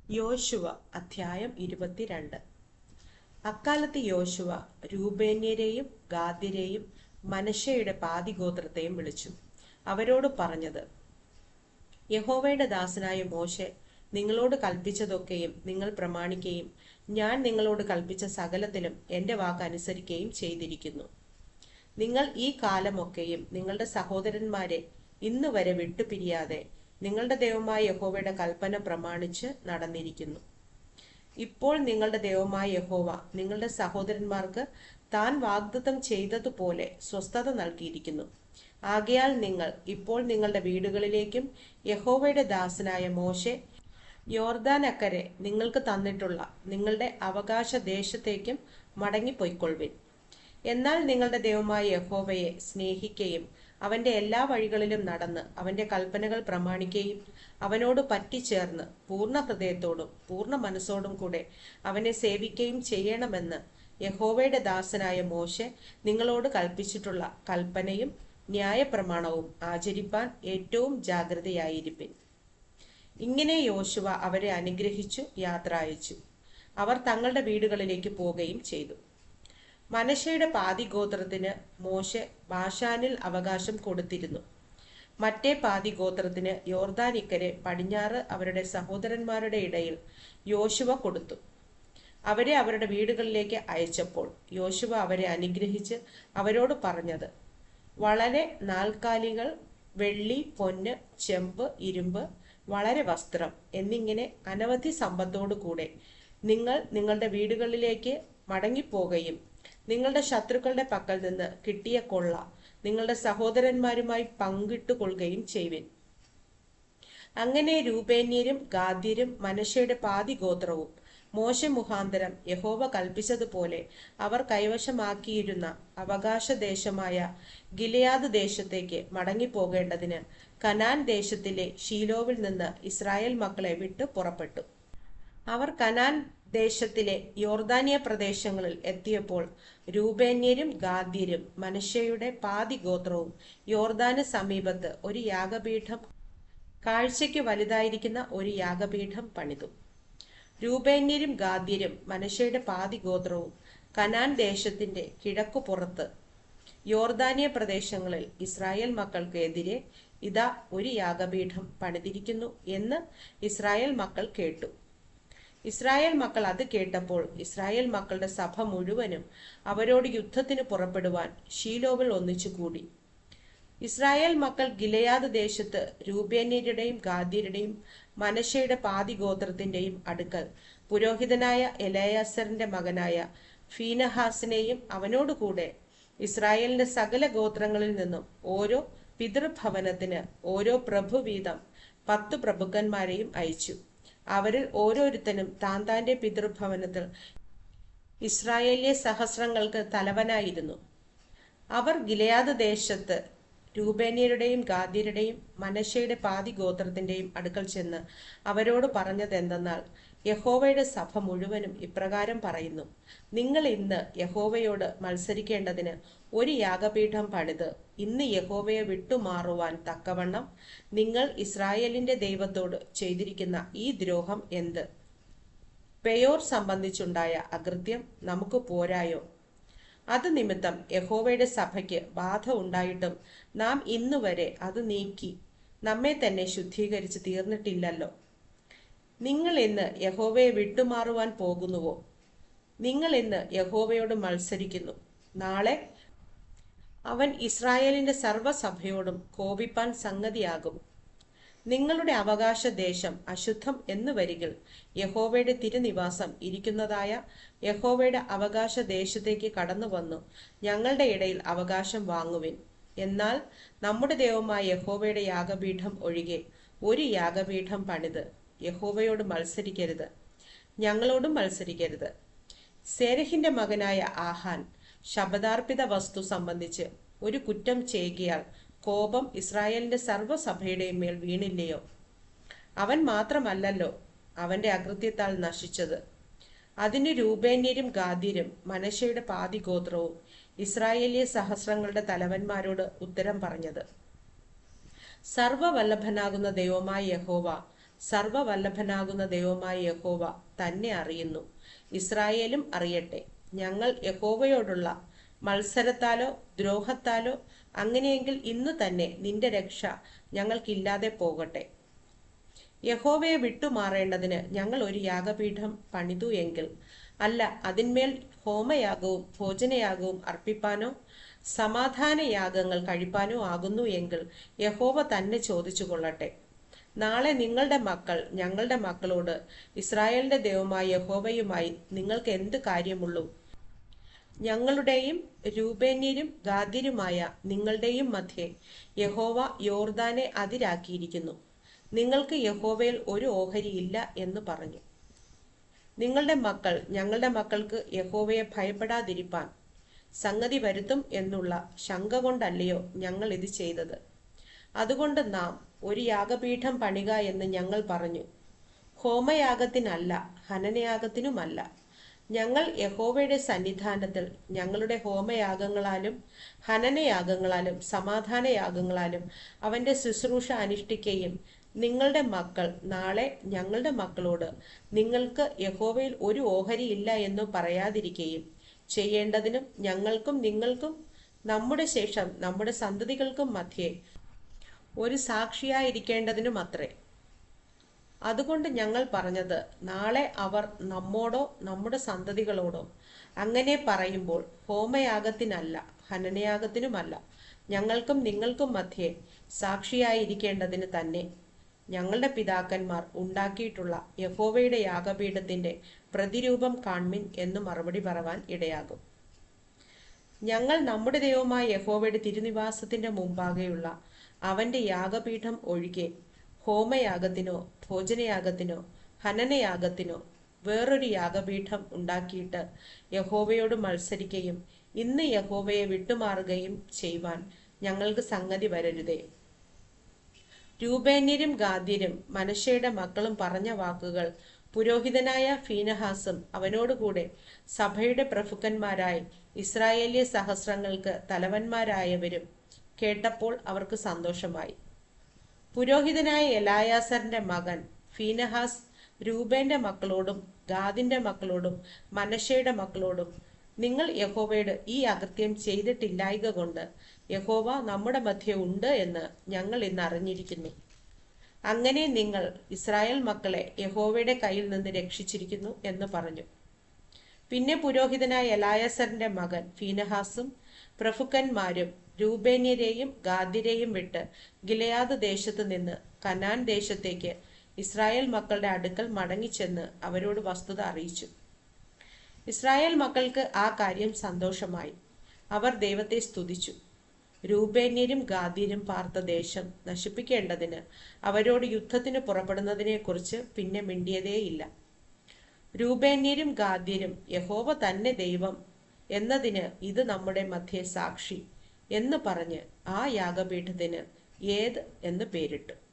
യോശുവ അധ്യായം 22. അക്കാലത്ത് യോശുവ രൂബേന്യരെയും ഗാദ്യരെയും മനശ്ശെയുടെ പാതിഗോത്രത്തെയും വിളിച്ചു അവരോട് പറഞ്ഞത്, യഹോവയുടെ ദാസനായ മോശെ നിങ്ങളോട് കൽപ്പിച്ചതൊക്കെയും നിങ്ങൾ പ്രമാണിക്കുകയും ഞാൻ നിങ്ങളോട് കൽപ്പിച്ച സകലത്തിലും എൻ്റെ വാക്ക് അനുസരിക്കുകയും ചെയ്തിരിക്കുന്നു. നിങ്ങൾ ഈ കാലമൊക്കെയും നിങ്ങളുടെ സഹോദരന്മാരെ ഇന്ന് വരെ വിട്ടുപിരിയാതെ നിങ്ങളുടെ ദൈവമായ യഹോവയുടെ കൽപ്പന പ്രമാണിച്ച് നടന്നിരിക്കുന്നു. ഇപ്പോൾ നിങ്ങളുടെ ദൈവമായ യഹോവ നിങ്ങളുടെ സഹോദരന്മാർക്ക് താൻ വാഗ്ദത്തം ചെയ്തതുപോലെ സ്വസ്ഥത നൽകിയിരിക്കുന്നു. ആകയാൽ നിങ്ങൾ ഇപ്പോൾ നിങ്ങളുടെ വീടുകളിലേക്കും യഹോവയുടെ ദാസനായ മോശെ യോർദാൻ അക്കരെ നിങ്ങൾക്ക് തന്നിട്ടുള്ള നിങ്ങളുടെ അവകാശ ദേശത്തേക്കും മടങ്ങിപ്പോയിക്കൊള്ളുവിൻ. എന്നാൽ നിങ്ങളുടെ ദൈവമായ യഹോവയെ സ്നേഹിക്കുകയും അവന്റെ എല്ലാ വഴികളിലും നടന്ന് അവന്റെ കൽപ്പനകൾ പ്രമാണിക്കുകയും അവനോട് പറ്റിച്ചേർന്ന് പൂർണ്ണ ഹൃദയത്തോടും പൂർണ്ണ മനസ്സോടും കൂടെ അവനെ സേവിക്കുകയും ചെയ്യണമെന്ന് യഹോവയുടെ ദാസനായ മോശെ നിങ്ങളോട് കൽപ്പിച്ചിട്ടുള്ള കൽപ്പനയും ന്യായപ്രമാണവും ആചരിപ്പാൻ ഏറ്റവും ജാഗ്രതയായിരിപ്പിൻ. ഇങ്ങനെ യോശുവ അവരെ അനുഗ്രഹിച്ചു യാത്ര അയച്ചു. അവർ തങ്ങളുടെ വീടുകളിലേക്ക് പോവുകയും ചെയ്തു. മനശ്ശെയുടെ പാതിഗോത്രത്തിന് മോശെ ബാശാനിൽ അവകാശം കൊടുത്തിരുന്നു. മറ്റേ പാതിഗോത്രത്തിന് യോർദാനിക്കരെ പടിഞ്ഞാറ് അവരുടെ സഹോദരന്മാരുടെ ഇടയിൽ യോശുവ കൊടുത്തു. അവരെ അവരുടെ വീടുകളിലേക്ക് അയച്ചപ്പോൾ യോശുവ അവരെ അനുഗ്രഹിച്ച് അവരോട് പറഞ്ഞത്, വളരെ നാൽക്കാലികൾ, വെള്ളി, പൊന്ന്, ചെമ്പ്, ഇരുമ്പ്, വളരെ വസ്ത്രം എന്നിങ്ങനെ അനവധി സമ്പത്തോടു കൂടെ നിങ്ങൾ നിങ്ങളുടെ വീടുകളിലേക്ക് മടങ്ങിപ്പോകുകയും നിങ്ങളുടെ ശത്രുക്കളുടെ പക്കൽ നിന്ന് കിട്ടിയ കൊള്ള നിങ്ങളുടെ സഹോദരന്മാരുമായി പങ്കിട്ടുകൊള്ളുകയും ചെയ്യുവിൻ. അങ്ങനെ രൂബേന്യരും ഗാദ്യരും മനശ്ശെയുടെ പാതിഗോത്രവും മോശെ മുഖാന്തരം യഹോവ കൽപ്പിച്ചതുപോലെ അവർ കൈവശമാക്കിയിരുന്ന അവകാശ ദേശമായ ഗിലെയാദ് ദേശത്തേക്ക് മടങ്ങിപ്പോകേണ്ടതിന് കനാൻ ദേശത്തിലെ ഷീലോവിൽ നിന്ന് ഇസ്രായേൽ മക്കളെ വിട്ട് പുറപ്പെട്ടു. അവർ കനാൻ ദേശത്തിലെ യോർദാനിയ പ്രദേശങ്ങളിൽ എത്തിയപ്പോൾ രൂബേന്യരും ഗാദ്യരും മനശ്ശെയുടെ പാതിഗോത്രവും യോർദാന് സമീപത്ത് ഒരു യാഗപീഠം, കാഴ്ചയ്ക്ക് വലുതായിരിക്കുന്ന ഒരു യാഗപീഠം പണിതു. രൂബേന്യരും ഗാദ്യരും മനശ്ശെയുടെ പാതിഗോത്രവും കനാൻ ദേശത്തിന്റെ കിഴക്കുപുറത്ത് യോർദാനിയ പ്രദേശങ്ങളിൽ ഇസ്രായേൽ മക്കൾക്ക് എതിരെ ഇതാ ഒരു യാഗപീഠം പണിതിരിക്കുന്നു എന്ന് ഇസ്രായേൽ മക്കൾ കേട്ടു. ഇസ്രായേൽ മക്കൾ അത് കേട്ടപ്പോൾ ഇസ്രായേൽ മക്കളുടെ സഭ മുഴുവനും അവരോട് യുദ്ധത്തിന് പുറപ്പെടുവാൻ ഷീലോവിൽ ഒന്നിച്ചുകൂടി. ഇസ്രായേൽ മക്കൾ ഗിലെയാദ് ദേശത്ത് രൂബേന്യരുടെയും ഗാദ്യരുടെയും മനശ്ശെയുടെ പാതിഗോത്രത്തിന്റെയും അടുക്കൽ പുരോഹിതനായ എലയാസറിന്റെ മകനായ ഫീനഹാസിനെയും അവനോടുകൂടെ ഇസ്രായേലിന്റെ സകല ഗോത്രങ്ങളിൽ നിന്നും ഓരോ പിതൃഭവനത്തിന് ഓരോ പ്രഭു വീതം 10 പ്രഭുക്കന്മാരെയും അയച്ചു. അവരിൽ ഓരോരുത്തനും താൻ താന്റെ പിതൃഭവനത്തിൽ ഇസ്രായേലിലെ സഹസ്രങ്ങൾക്ക് തലവനായിരുന്നു. അവർ ഗിലെയാദ് ദേശത്ത് രൂബേന്യരുടെയും ഗാദ്യരുടെയും മനശ്ശെയുടെ പാതിഗോത്രത്തിന്റെയും അടുക്കൽ ചെന്ന് അവരോട് പറഞ്ഞതെന്തെന്നാൽ, യഹോവയുടെ സഭ മുഴുവനും ഇപ്രകാരം പറയുന്നു, നിങ്ങൾ ഇന്ന് യഹോവയോട് മത്സരിക്കേണ്ടതിന് ഒരു യാഗപീഠം പണിത് ഇന്ന് യഹോവയെ വിട്ടുമാറുവാൻ തക്കവണ്ണം നിങ്ങൾ ഇസ്രായേലിന്റെ ദൈവത്തോട് ചെയ്തിരിക്കുന്ന ഈ ദ്രോഹം എന്ത്? പെയോർ സംബന്ധിച്ചുണ്ടായ അകൃത്യം നമുക്ക് പോരായോ? അത് നിമിത്തം യഹോവയുടെ സഭയ്ക്ക് ബാധ ഉണ്ടായിട്ടും നാം ഇന്നുവരെ അത് നീക്കി നമ്മെ തന്നെ ശുദ്ധീകരിച്ച് തീർന്നിട്ടില്ലല്ലോ. നിങ്ങൾ ഇന്ന് യഹോവയെ വിട്ടുമാറുവാൻ പോകുന്നുവോ? നിങ്ങൾ ഇന്ന് യഹോവയോട് മത്സരിക്കുന്നു. നാളെ അവൻ ഇസ്രായേലിന്റെ സർവ്വസഭയോടും കോപിപ്പാൻ സംഗതിയാകും. നിങ്ങളുടെ അവകാശ ദേശം അശുദ്ധം എന്ന് വരികിൽ യഹോവയുടെ തിരുനിവാസം ഇരിക്കുന്നതായ യഹോവയുടെ അവകാശ ദേശത്തേക്ക് കടന്നു വന്നു ഞങ്ങളുടെ ഇടയിൽ അവകാശം വാങ്ങുവിൻ. എന്നാൽ നമ്മുടെ ദൈവമായ യഹോവയുടെ യാഗപീഠം ഒഴികെ ഒരു യാഗപീഠം പണിത് യഹോവയോട് മത്സരിക്കരുത്, ഞങ്ങളോടും മത്സരിക്കരുത്. സേരഹിന്റെ മകനായ ആഹാൻ ശപഥാർപ്പിത വസ്തു സംബന്ധിച്ച് ഒരു കുറ്റം ചെയ്യുകയാൽ കോപം ഇസ്രായേലിന്റെ സർവ്വസഭയുടെയും മേൽ വീണില്ലയോ? അവൻ മാത്രമല്ലല്ലോ അവന്റെ അകൃത്യത്താൽ നശിച്ചത്. അതിന് രൂബേന്യരും ഗാദ്യരും മനശ്ശെയുടെ പാതിഗോത്രവും ഇസ്രായേലിയ സഹസ്രങ്ങളുടെ തലവന്മാരോട് ഉത്തരം പറഞ്ഞത്, സർവവല്ലഭനാകുന്ന ദൈവമായ യഹോവ സർവവല്ലഭനാകുന്ന ദൈവമായ യഹോവ തന്നെ അറിയുന്നു. ഇസ്രായേലും അറിയട്ടെ. ഞങ്ങൾ യഹോവയോടുള്ള മത്സരത്താലോ ദ്രോഹത്താലോ അങ്ങനെയെങ്കിൽ ഇന്ന് തന്നെ നിന്റെ രക്ഷ ഞങ്ങൾക്കില്ലാതെ പോകട്ടെ. യഹോവയെ വിട്ടുമാറേണ്ടതിന് ഞങ്ങൾ ഒരു യാഗപീഠം പണിതു എങ്കിൽ, അല്ല അതിന്മേൽ ഹോമയാഗവും ഭോജനയാഗവും അർപ്പിപ്പാനോ സമാധാനയാഗങ്ങൾ കഴിപ്പാനോ ആകുന്നു എങ്കിൽ യഹോവ തന്നെ ചോദിച്ചു കൊള്ളട്ടെ. നാളെ നിങ്ങളുടെ മക്കൾ ഞങ്ങളുടെ മക്കളോട്, ഇസ്രായേലിന്റെ ദൈവമായ യഹോവയുമായി നിങ്ങൾക്ക് എന്ത് കാര്യമുള്ളൂ? ഞങ്ങളുടെയും രൂബേന്യരും ഗാദ്യരുമായ നിങ്ങളുടെയും മധ്യേ യഹോവ യോർദാനെ അതിരാക്കിയിരിക്കുന്നു. നിങ്ങൾക്ക് യഹോവയിൽ ഒരു ഓഹരിയില്ല എന്ന് പറഞ്ഞു. നിങ്ങളുടെ മക്കൾ ഞങ്ങളുടെ മക്കൾക്ക് യഹോവയെ ഭയപ്പെടാതിരിപ്പാൻ സംഗതി വരുത്തും എന്നുള്ള ശങ്ക കൊണ്ടല്ലയോ ഞങ്ങൾ ഇത് ചെയ്തത്? അതുകൊണ്ട് നാം ഒരു യാഗപീഠം പണിക എന്ന് ഞങ്ങൾ പറഞ്ഞു. ഹോമയാഗത്തിനല്ല, ഹനനയാഗത്തിനുമല്ല. ഞങ്ങൾ യഹോവയുടെ സന്നിധാനത്തിൽ ഞങ്ങളുടെ ഹോമയാഗങ്ങളാലും ഹനനയാഗങ്ങളാലും സമാധാനയാഗങ്ങളാലും അവന്റെ ശുശ്രൂഷ അനുഷ്ഠിക്കുകയും നിങ്ങളുടെ മക്കൾ നാളെ ഞങ്ങളുടെ മക്കളോട് നിങ്ങൾക്ക് യഹോവയിൽ ഒരു ഓഹരിയില്ല എന്ന് പറയാതിരിക്കുകയും ചെയ്യേണ്ടതിനും ഞങ്ങൾക്കും നിങ്ങൾക്കും നമ്മുടെ ശേഷം നമ്മുടെ സന്തതികൾക്കും മധ്യേ ഒരു സാക്ഷിയായിരിക്കേണ്ടതിനുമത്രേ. അതുകൊണ്ട് ഞങ്ങൾ പറഞ്ഞത്, നാളെ അവർ നമ്മോടോ നമ്മുടെ സന്തതികളോടോ അങ്ങനെ പറയുമ്പോൾ ഹോമയാഗത്തിനല്ല ഹനനയാഗത്തിനുമല്ല ഞങ്ങൾക്കും നിങ്ങൾക്കും മധ്യേ സാക്ഷിയായിരിക്കേണ്ടതിന് തന്നെ ഞങ്ങളുടെ പിതാക്കന്മാർ ഉണ്ടാക്കിയിട്ടുള്ള യഹോവയുടെ യാഗപീഠത്തിന്റെ പ്രതിരൂപം കാൺമിൻ എന്ന് മറുപടി പറവാൻ ഇടയാകും. ഞങ്ങൾ നമ്മുടെ ദൈവമായ യഹോവയുടെ തിരുനിവാസത്തിന്റെ മുമ്പാകെയുള്ള അവന്റെ യാഗപീഠം ഒഴികെ ഹോമയാഗത്തിനോ ഭോജനയാഗത്തിനോ ഹനനയാഗത്തിനോ വേറൊരു യാഗപീഠം ഉണ്ടാക്കിയിട്ട് യഹോവയോട് മത്സരിക്കുകയും ഇന്ന് യഹോവയെ വിട്ടുമാറുകയും ചെയ്യുവാൻ ഞങ്ങൾക്ക് സംഗതി വരരുതേ. രൂബേന്യരും ഗാദ്യരും മനശ്ശെയുടെ മക്കളും പറഞ്ഞ വാക്കുകൾ പുരോഹിതനായ ഫീനഹാസും അവനോടുകൂടെ സഭയുടെ പ്രഭുക്കന്മാരായി ഇസ്രായേലിയ സഹസ്രങ്ങൾക്ക് തലവന്മാരായവരും കേട്ടപ്പോൾ അവർക്ക് സന്തോഷമായി. പുരോഹിതനായ എലായാസറിന്റെ മകൻ ഫീനഹാസ് രൂബേന്റെ മക്കളോടും ഗാദിന്റെ മക്കളോടും മനശ്ശെയുടെ മക്കളോടും, നിങ്ങൾ യഹോവയോട് ഈ അകൃത്യം ചെയ്തിട്ടില്ലായ്ക കൊണ്ട് യഹോവ നമ്മുടെ മധ്യേ ഉണ്ട് എന്ന് ഞങ്ങൾ ഇന്ന് അറിഞ്ഞിരിക്കുന്നു. അങ്ങനെ നിങ്ങൾ ഇസ്രായേൽ മക്കളെ യഹോവയുടെ കയ്യിൽ നിന്ന് രക്ഷിച്ചിരിക്കുന്നു എന്ന് പറഞ്ഞു. പിന്നെ പുരോഹിതനായ എലായാസറിന്റെ മകൻ ഫീനഹാസും പ്രഭുക്കന്മാരും രൂബേന്യരെയും ഗാദ്യരെയും വിട്ട് ഗിലെയാദ് ദേശത്ത് നിന്ന് കനാൻ ദേശത്തേക്ക് ഇസ്രായേൽ മക്കളുടെ അടുക്കൽ മടങ്ങിച്ചെന്ന് അവരോട് വസ്തുത അറിയിച്ചു. ഇസ്രായേൽ മക്കൾക്ക് ആ കാര്യം സന്തോഷമായി. അവർ ദൈവത്തെ സ്തുതിച്ചു. രൂബേന്യരും ഗാദ്യരും പാർത്ത ദേശം നശിപ്പിക്കേണ്ടതിന് അവരോട് യുദ്ധത്തിന് പുറപ്പെടുന്നതിനെക്കുറിച്ച് പിന്നെ മിണ്ടിയതേയില്ല. രൂബേന്യരും ഗാദ്യരും യഹോവ തന്നെ ദൈവം എന്നതിന് ഇത് നമ്മുടെ മധ്യേ സാക്ഷി എന്ന് പറഞ്ഞ് ആ യാഗപീഠത്തിന് ഏത് എന്ന് പേരിട്ടു.